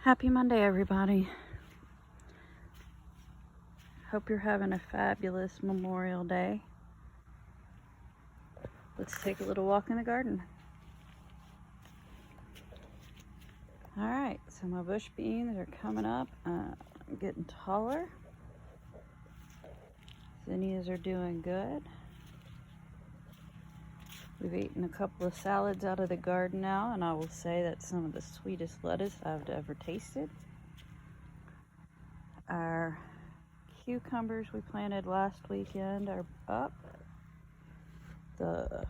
Happy Monday, everybody. Hope you're having a fabulous Memorial Day. Let's take a little walk in the garden. All right, so my bush beans are coming up, getting taller. Zinnias are doing good. We've eaten a couple of salads out of the garden now, and I will say that's some of the sweetest lettuce I've ever tasted. Our cucumbers we planted last weekend are up. The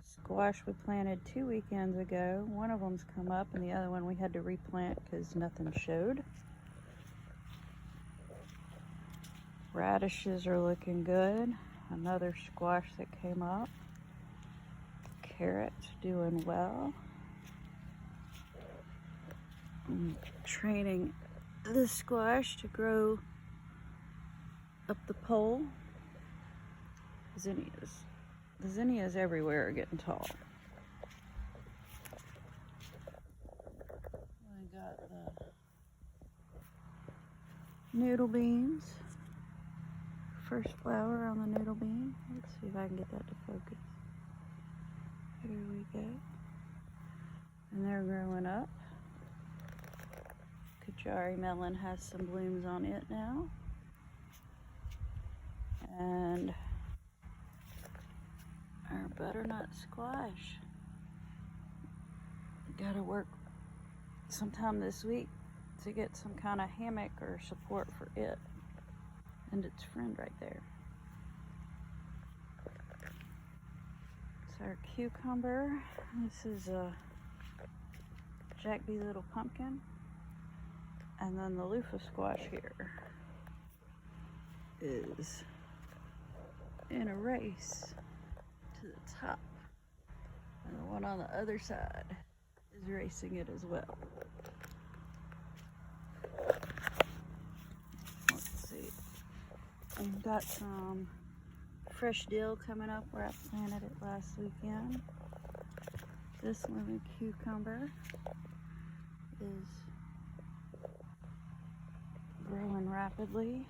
squash we planted 2 weekends ago, one of them's come up, and the other one we had to replant because nothing showed. Radishes are looking good. Another squash that came up. Carrots doing well. I'm training this squash to grow up the pole. Zinnias. The zinnias everywhere are getting tall. I got the noodle beans. First flower on the noodle bean. Let's see if I can get that to focus. Here we go. And they're growing up. Kajari melon has some blooms on it now. And our butternut squash. Gotta work sometime this week to get some kind of hammock or support for it and its friend right there. It's our cucumber. This is a Jack B. Little pumpkin. And then the loofah squash here is in a race to the top. And the one on the other side is racing it as well. Let's see. We've got some fresh dill coming up where I planted it last weekend. This lemon cucumber is growing rapidly.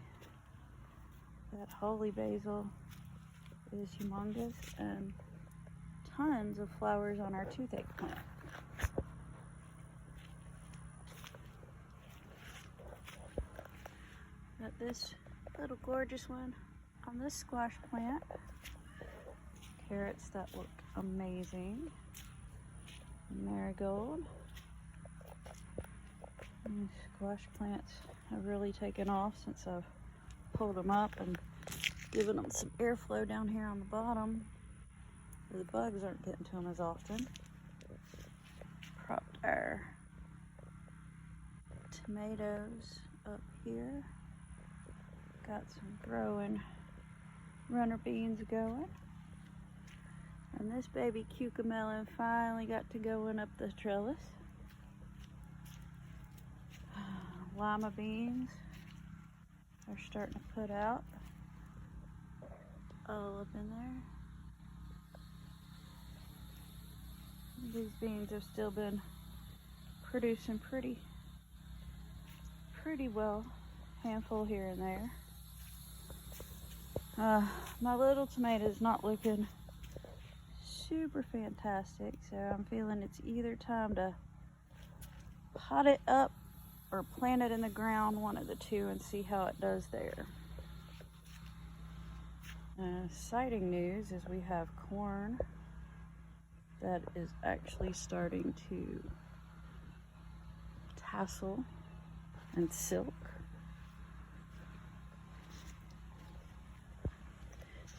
That holy basil is humongous, and tons of flowers on our toothache plant. Got this little gorgeous one on this squash plant. Carrots that look amazing. Marigold. These squash plants have really taken off since I've pulled them up and given them some airflow down here on the bottom, where the bugs aren't getting to them as often. Propped our tomatoes up here. Got some growing runner beans going. And this baby cucamelon finally got to going up the trellis. Lima beans are starting to put out all up in there. These beans have still been producing pretty well, handful here and there. My little tomato's not looking super fantastic, so I'm feeling it's either time to pot it up or plant it in the ground, one of the two, and see how it does there. Exciting news is we have corn that is actually starting to tassel and silk.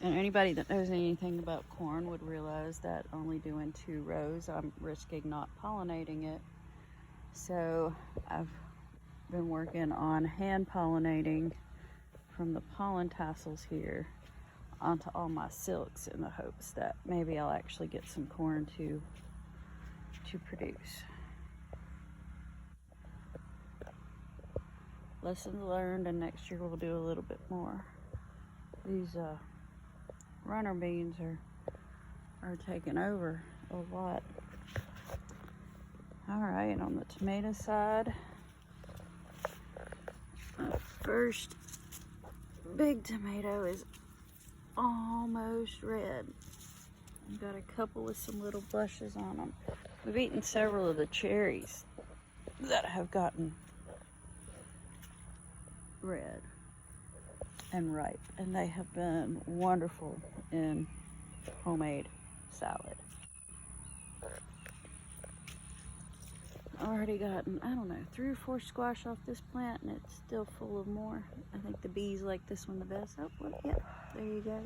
And anybody that knows anything about corn would realize that only doing 2 rows, I'm risking not pollinating it. So I've been working on hand pollinating from the pollen tassels here onto all my silks in the hopes that maybe I'll actually get some corn to produce. Lessons learned, and next year we'll do a little bit more. These runner beans are taking over a lot. All right, on the tomato side, the first big tomato is almost red. I've got a couple with some little blushes on them. We've eaten several of the cherries that have gotten red and ripe, and they have been wonderful in homemade salad. Already gotten, I don't know, 3 or 4 squash off this plant, and it's still full of more. I think the bees like this one the best. Oh, look, yeah, there you go.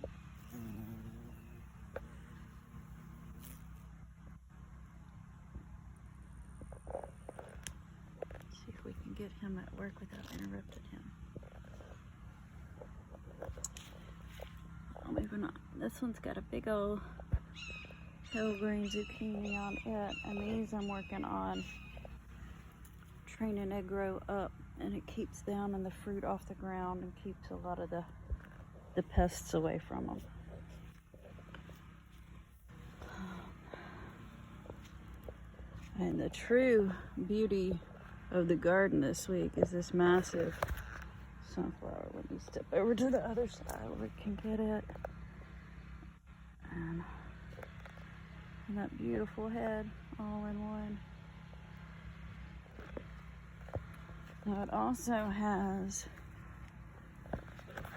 See if we can get him at work without interrupting him. Oh, moving on. This one's got a big old pale green zucchini on it, and these I'm working on training to grow up, and it keeps them and the fruit off the ground and keeps a lot of the pests away from them. And the true beauty of the garden this week is this massive sunflower. Let me step over to the other side where we can get it. And that beautiful head all in one. Now it also has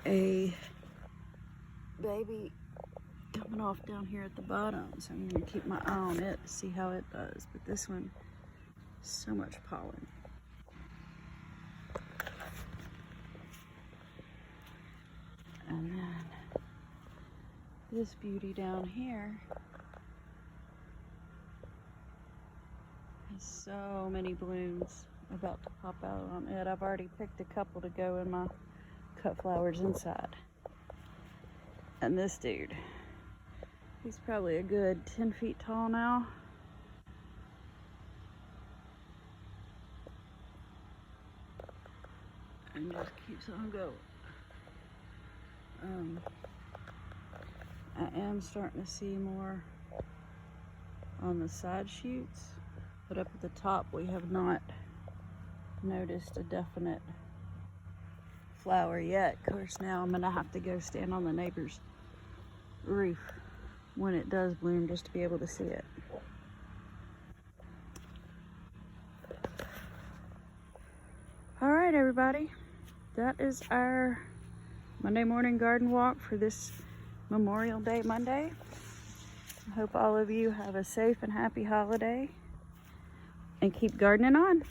a baby coming off down here at the bottom, so I'm going to keep my eye on it to see how it does. But this one, so much pollen. And then this beauty down here has so many blooms about to pop out on it. I've already picked a couple to go in my cut flowers inside. And this dude, he's probably a good 10 feet tall now. And just keeps on going. I am starting to see more on the side shoots, but up at the top we have not noticed a definite flower yet. Of course, now I'm gonna have to go stand on the neighbor's roof when it does bloom just to be able to see it. All right, everybody, that is our Monday morning garden walk for this Memorial Day Monday. I hope all of you have a safe and happy holiday and keep gardening on.